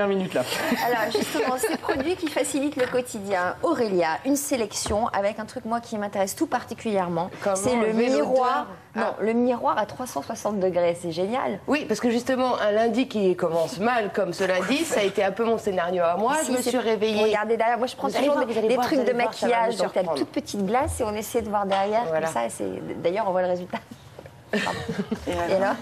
1 minute là. Alors justement, ces produits qui facilitent le quotidien, Aurélia, une sélection avec un truc moi qui m'intéresse tout particulièrement, c'est le miroir. Non, le miroir à 360 degrés, c'est génial. Oui, parce que justement, un lundi qui commence mal comme ce lundi, ça a été un peu mon scénario à moi. Je me suis réveillée. Regardez derrière, moi je prends toujours des trucs de maquillage, donc il y a une toute petite glace et on essaie de voir derrière. Voilà. Comme ça, d'ailleurs, on voit le résultat. Et alors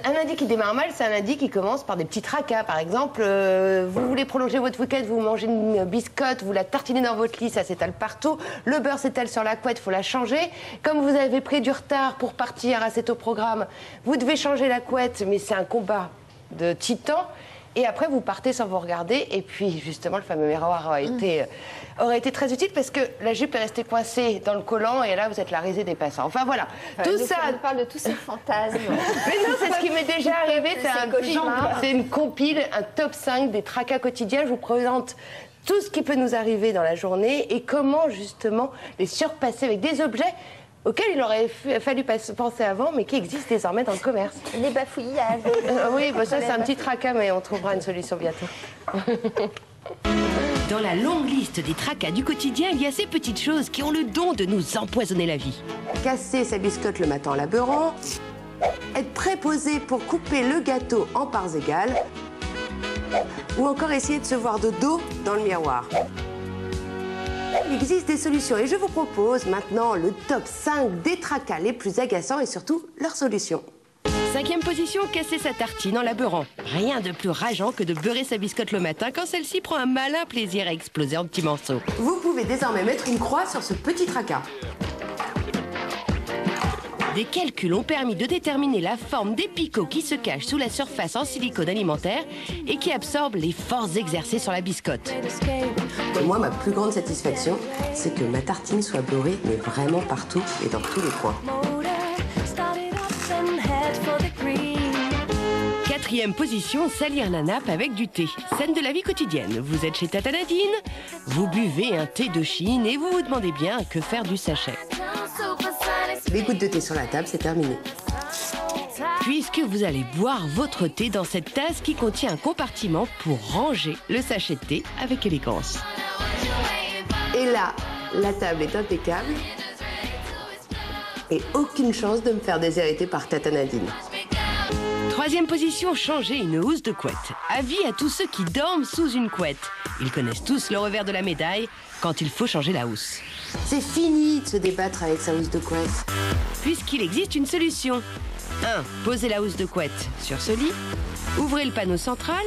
un lundi qui démarre mal, c'est un lundi qui commence par des petits tracas. Par exemple, vous voulez prolonger votre week-end, vous mangez une biscotte, vous la tartinez dans votre lit, ça s'étale partout. Le beurre s'étale sur la couette, il faut la changer. Comme vous avez pris du retard pour partir assez tôt au programme, vous devez changer la couette, mais c'est un combat de titans. Et après, vous partez sans vous regarder. Et puis, justement, le fameux miroir aurait été très utile parce que la jupe est restée coincée dans le collant et là, vous êtes la risée des passants. Enfin, voilà. Tout ça... On parle de tous ces fantasmes. Mais non, c'est ce qui m'est déjà arrivé. C'est une compile, un top 5 des tracas quotidiens. Je vous présente tout ce qui peut nous arriver dans la journée et comment, justement, les surpasser avec des objets auxquels il aurait fallu penser avant, mais qui existent désormais dans le commerce. Les bafouillages. Oui, bah ça c'est un petit tracas, mais on trouvera une solution bientôt. Dans la longue liste des tracas du quotidien, il y a ces petites choses qui ont le don de nous empoisonner la vie. Casser sa biscotte le matin en la beurrant, être préposé pour couper le gâteau en parts égales, ou encore essayer de se voir de dos dans le miroir. Il existe des solutions et je vous propose maintenant le top 5 des tracas les plus agaçants et surtout leurs solutions. 5e position, casser sa tartine en la beurrant. Rien de plus rageant que de beurrer sa biscotte le matin quand celle-ci prend un malin plaisir à exploser en petits morceaux. Vous pouvez désormais mettre une croix sur ce petit tracas. Des calculs ont permis de déterminer la forme des picots qui se cachent sous la surface en silicone alimentaire et qui absorbent les forces exercées sur la biscotte. Moi, ma plus grande satisfaction, c'est que ma tartine soit beurrée, mais vraiment partout et dans tous les coins. 4e position, salir la nappe avec du thé. Scène de la vie quotidienne. Vous êtes chez Tata Nadine, vous buvez un thé de Chine et vous vous demandez bien que faire du sachet. Les gouttes de thé sur la table, c'est terminé. Puisque vous allez boire votre thé dans cette tasse qui contient un compartiment pour ranger le sachet de thé avec élégance. Et là, la table est impeccable et aucune chance de me faire déshériter par Tata Nadine. 3e position, changer une housse de couette. Avis à tous ceux qui dorment sous une couette. Ils connaissent tous le revers de la médaille quand il faut changer la housse. C'est fini de se débattre avec sa housse de couette. Puisqu'il existe une solution. 1. Posez la housse de couette sur ce lit. Ouvrez le panneau central.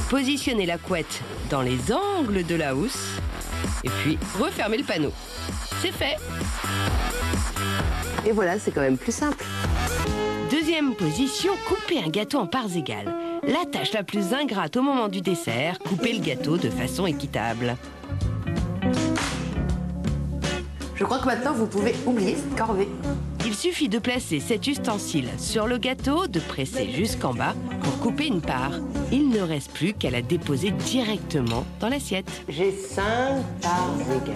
Positionnez la couette dans les angles de la housse. Et puis, refermez le panneau. C'est fait. Et voilà, c'est quand même plus simple. 2e position, couper un gâteau en parts égales. La tâche la plus ingrate au moment du dessert, couper le gâteau de façon équitable. Je crois que maintenant, vous pouvez oublier cette corvée. Il suffit de placer cet ustensile sur le gâteau, de presser jusqu'en bas pour couper une part. Il ne reste plus qu'à la déposer directement dans l'assiette. J'ai 5 parts égales.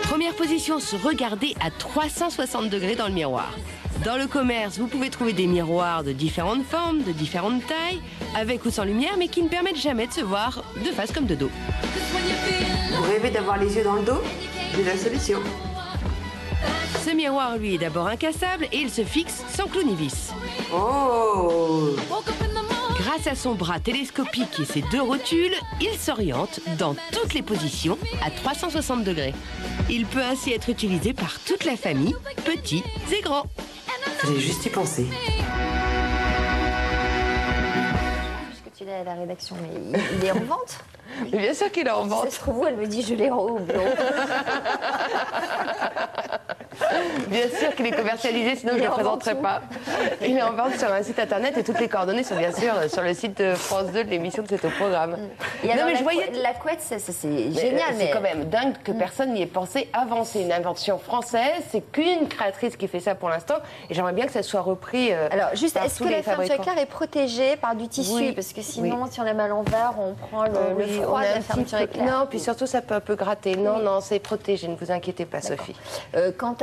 1re position, se regarder à 360 degrés dans le miroir. Dans le commerce, vous pouvez trouver des miroirs de différentes formes, de différentes tailles, avec ou sans lumière, mais qui ne permettent jamais de se voir de face comme de dos. Vous rêvez d'avoir les yeux dans le dos? J'ai la solution. Ce miroir, lui, est d'abord incassable et il se fixe sans clou ni vis. Oh! Grâce à son bras télescopique et ses 2 rotules, il s'oriente dans toutes les positions à 360 degrés. Il peut ainsi être utilisé par toute la famille, petits et grands. Fallait juste y penser. Tu l'as à la rédaction, mais il est en vente. Mais bien sûr qu'il est en vente. Ça se trouve, elle me dit je l'ai au bureau. Bien sûr qu'il est commercialisé, sinon je ne le présenterai pas. Il est en vente sur un site internet et toutes les coordonnées sont bien sûr sur le site de France 2 de l'émission de C'est au programme. Et alors, la couette, c'est génial. C'est quand même dingue que personne n'y ait pensé avant. C'est une invention française, c'est qu'une créatrice qui fait ça pour l'instant et j'aimerais bien que ça soit repris. Alors juste, est-ce que la femme jacquard est protégée par du tissu? Oui. Parce que sinon, si on la met à l'envers, on prend le froid on a de la un petit fermeture peu... éclair. Non, puis surtout, ça peut un peu gratter. Non, non, c'est protégé, ne vous inquiétez pas, Sophie. Quant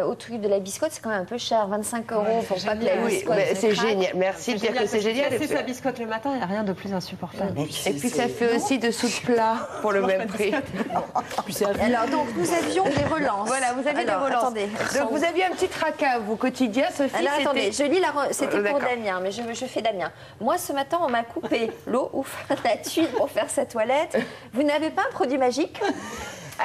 au truc de la biscotte, c'est quand même un peu cher, 25 € pour pas que la Oui, biscotte mais se c'est craque. génial. Merci de dire que c'est génial. C'est sa biscotte le matin, il n'y a rien de plus insupportable. Et puis ça fait aussi dessous de plat pour le même prix. Alors donc nous avions des relances. Voilà, vous aviez des relances. Attendez. Donc vous aviez un petit tracas, vous, quotidien, Sophie. Alors attendez, je lis c'était pour D'accord. Damien, mais je fais Damien. Moi ce matin on m'a coupé l'eau ou la tuile pour faire sa toilette. Vous n'avez pas un produit magique?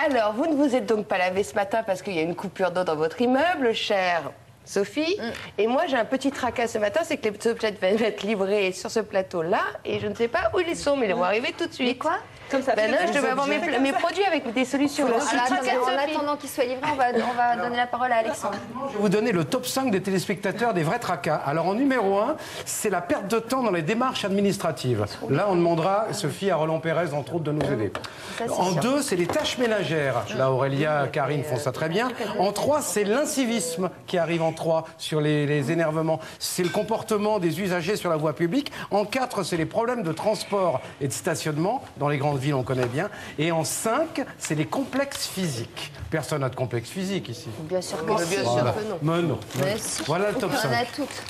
Alors, vous ne vous êtes donc pas lavé ce matin parce qu'il y a une coupure d'eau dans votre immeuble, chère Sophie. Et moi, j'ai un petit tracas ce matin, c'est que les objets vont être livrés sur ce plateau-là et je ne sais pas où ils sont, mais ils vont arriver tout de suite. Mais quoi? Comme ça, Ben non, je devais avoir mes produits avec des solutions. Alors, attendez, en attendant qu'il soit livré, on va donner la parole à Alexandre. Je vais vous donner le top 5 des téléspectateurs des vrais tracas. Alors en numéro 1, c'est la perte de temps dans les démarches administratives. Là, on demandera, Sophie, à Roland Pérez, entre autres, de nous aider. Ça, c'est En sûr. 2, c'est les tâches ménagères. Là, Aurélia, Karine font ça très bien. En 3, c'est l'incivisme qui arrive en 3 sur les énervements. C'est le comportement des usagers sur la voie publique. En 4, c'est les problèmes de transport et de stationnement. Dans les grandes villes, on connaît bien. Et en 5, c'est les complexes physiques. Personne n'a de complexe physique ici. Bien sûr que Bien si. sûr Voilà. que non. Mais non. Mais si. Voilà le top On 5. en a toutes.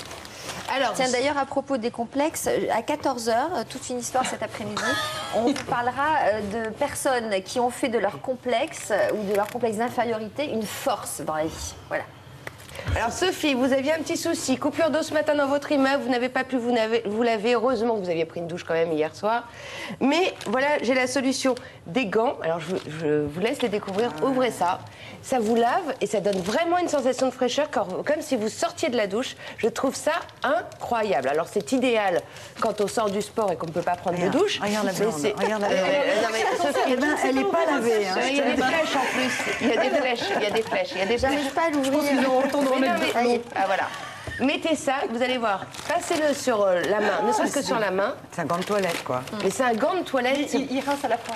Alors, Tiens, d'ailleurs, à propos des complexes, à 14h, toute une histoire cet après-midi, on vous parlera de personnes qui ont fait de leur complexe ou de leur complexe d'infériorité une force dans la vie. Voilà. Alors Sophie, vous aviez un petit souci, coupure d'eau ce matin dans votre immeuble, vous n'avez pas pu vous laver, heureusement que vous aviez pris une douche quand même hier soir. Mais voilà, j'ai la solution, des gants, alors je vous laisse les découvrir, ouvrez ça, ça vous lave et ça donne vraiment une sensation de fraîcheur comme si vous sortiez de la douche. Je trouve ça incroyable. Alors c'est idéal quand on sort du sport et qu'on ne peut pas prendre de douche. Regarde la mais blonde, c'est- regarde la blonde. Non, mais Sophie, Eh ben, elle n'est pas lavée. Hein. il y a des flèches en plus, il y a des flèches, il y a des flèches, il y a des flèches. J'arrive pas à l'ouvrir. Mais non, mais- ah, voilà. Mettez ça, vous allez voir. Passez-le sur la main, ne serait-ce que sur la main. C'est un gant de toilette, quoi. Mais c'est un gant de toilette. Il rince à la fois.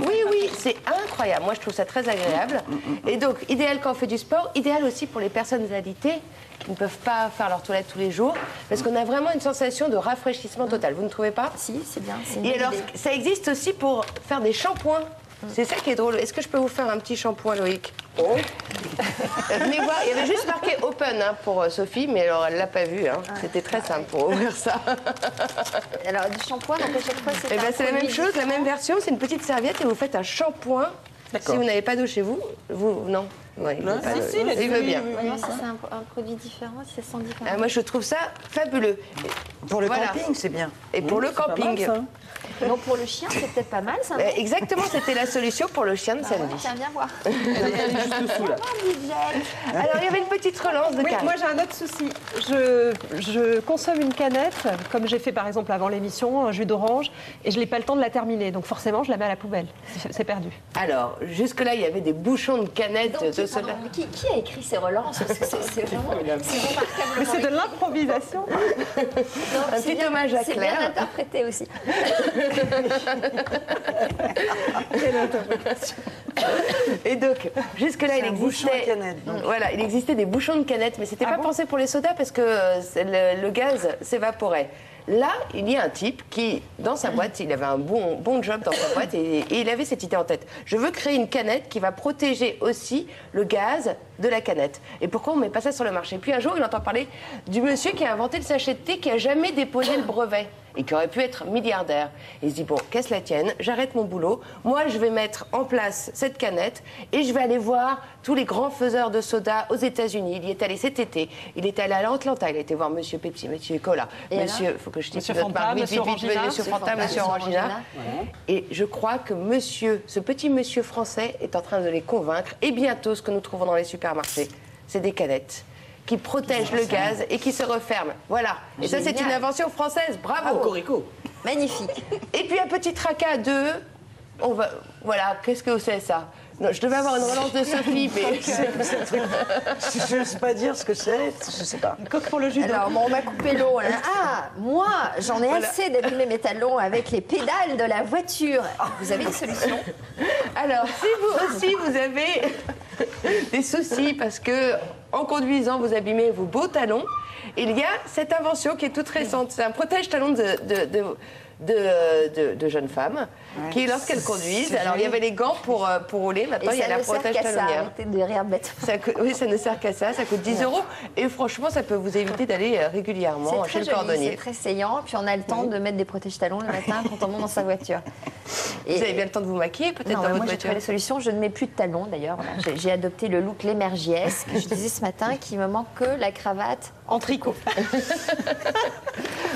Oui, oui, c'est incroyable. Moi, je trouve ça très agréable. Et donc, idéal quand on fait du sport, idéal aussi pour les personnes alitées qui ne peuvent pas faire leur toilette tous les jours, parce qu'on a vraiment une sensation de rafraîchissement total. Vous ne trouvez pas? Si, c'est bien. c'est une Et bonne alors, idée. ça existe aussi pour faire des shampoings. C'est ça qui est drôle. Est-ce que je peux vous faire un petit shampoing, Loïc? Venez voir, il y avait juste marqué open hein, pour Sophie, mais alors elle l'a pas vu. Hein. C'était très simple pour ouvrir ça. Alors, du shampoing, donc à chaque fois, c'est Eh ben, un c'est la même produit chose, la différent. même version. C'est une petite serviette et vous faites un shampoing. Si vous n'avez pas d'eau chez vous, non. Ouais, il veut pas d'eau. Il veut bien. Voyons si c'est un produit différent, si ça sent différent. Ah, moi, je trouve ça fabuleux. Pour le Voilà. camping, c'est bien. Et pour le camping. Donc pour le chien, c'est peut-être pas mal, ça. Exactement, c'était la solution pour le chien de samedi. Tiens, viens voir. Alors, il y avait une petite relance de Oui, Karine. moi j'ai un autre souci. Je consomme une canette, comme j'ai fait par exemple avant l'émission, un jus d'orange, et je n'ai pas le temps de la terminer. Donc forcément, je la mets à la poubelle. C'est perdu. Alors, jusque-là, il y avait des bouchons de canettes Donc, de soda. qui a écrit ces relances? Parce que c'est vraiment c'est remarquablement Mais c'est de écrit. l'improvisation. Non, Un c'est petit bien- hommage à C'est Claire. bien interprété aussi. Et donc, jusque-là, il un bouchon à existait, canette, donc. voilà, il existait des bouchons de canettes, mais c'était pas pensé pour les sodas parce que le gaz s'évaporait. Là, il y a un type qui, dans sa boîte, il avait un bon job dans sa boîte et il avait cette idée en tête. Je veux créer une canette qui va protéger aussi le gaz de la canette. Et pourquoi on ne met pas ça sur le marché? Puis un jour, il entend parler du monsieur qui a inventé le sachet de thé qui a jamais déposé le brevet et qui aurait pu être milliardaire. Et il se dit, bon, qu'est-ce la tienne, j'arrête mon boulot, moi je vais mettre en place cette canette et je vais aller voir tous les grands faiseurs de soda aux États-Unis. Il y est allé cet été, il est allé à l'Atlanta, il a été voir Monsieur Pepsi, Monsieur Cola, Et Monsieur, faut que je dise Monsieur notre Fanta, marque, vite, Monsieur vite, vite, Orangina. Monsieur Fanta, Monsieur Orangina. Et je crois que ce petit monsieur français est en train de les convaincre. Et bientôt, ce que nous trouvons dans les supermarchés, c'est des canettes qui protègent le gaz et qui se referment. Voilà. Et ça, c'est Génial. une invention française. Bravo. Magnifique. Et puis un petit tracas de... Voilà, qu'est-ce que c'est ça? Non, je devais avoir une relance de Sophie, mais... Je ne sais pas dire ce que c'est, je ne sais pas. Coque pour le jus d'orange. Alors, bon, on m'a coupé l'eau. Là. Ah, moi, j'en ai assez d'abîmer mes talons avec les pédales de la voiture. Vous avez une solution? Alors, si vous aussi, vous avez des soucis parce que, en conduisant, vous abîmez vos beaux talons, il y a cette invention qui est toute récente. C'est un protège-talons de jeunes femmes qui, lorsqu'elles conduisent, alors il y avait les gants pour rouler, maintenant il y a la protège talonnière. Arrêtez de rire bête. Oui, ça ne sert qu'à ça, ça coûte 10 € et franchement ça peut vous éviter d'aller régulièrement chez le cordonnier. C'est très saillant, puis on a le temps de mettre des protège-talons le matin quand on monte dans sa voiture. Et vous avez bien le temps de vous maquiller peut-être dans votre moi j'ai voiture. trouvé la solution, je ne mets plus de talons d'ailleurs. Voilà. J'ai adopté le look l'émergiesque, je disais ce matin qu'il me manque que la cravate en tricot.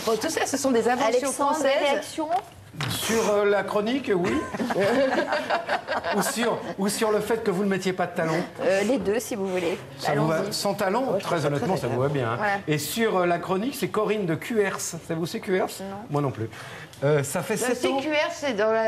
Bon, tout ça, ce sont des inventions Alexandre, françaises. réaction Sur la chronique, oui. ou sur le fait que vous ne mettiez pas de talons. Les deux, si vous voulez. Ça vous va, Allons-y. sans talons, très honnêtement, ça vous va bien. Hein. Voilà. Et sur la chronique, c'est Corinne de QRS. Ça vous c'est QRS? Non. Moi non plus. Ça fait 7 ans. CQR,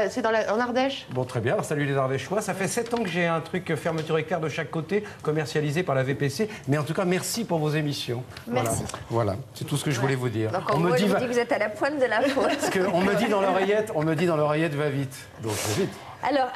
c'est en Ardèche. Bon, très bien. Alors, salut les Ardéchois. Ça fait 7 ans que j'ai un truc fermeture éclair de chaque côté, commercialisé par la VPC. Mais en tout cas, merci pour vos émissions. Merci. Voilà. C'est tout ce que je voulais vous dire. Donc en gros, je vous dis que vous êtes à la pointe de la faute. Parce qu'on me dit dans l'oreillette, va vite. Donc, vite. Alors,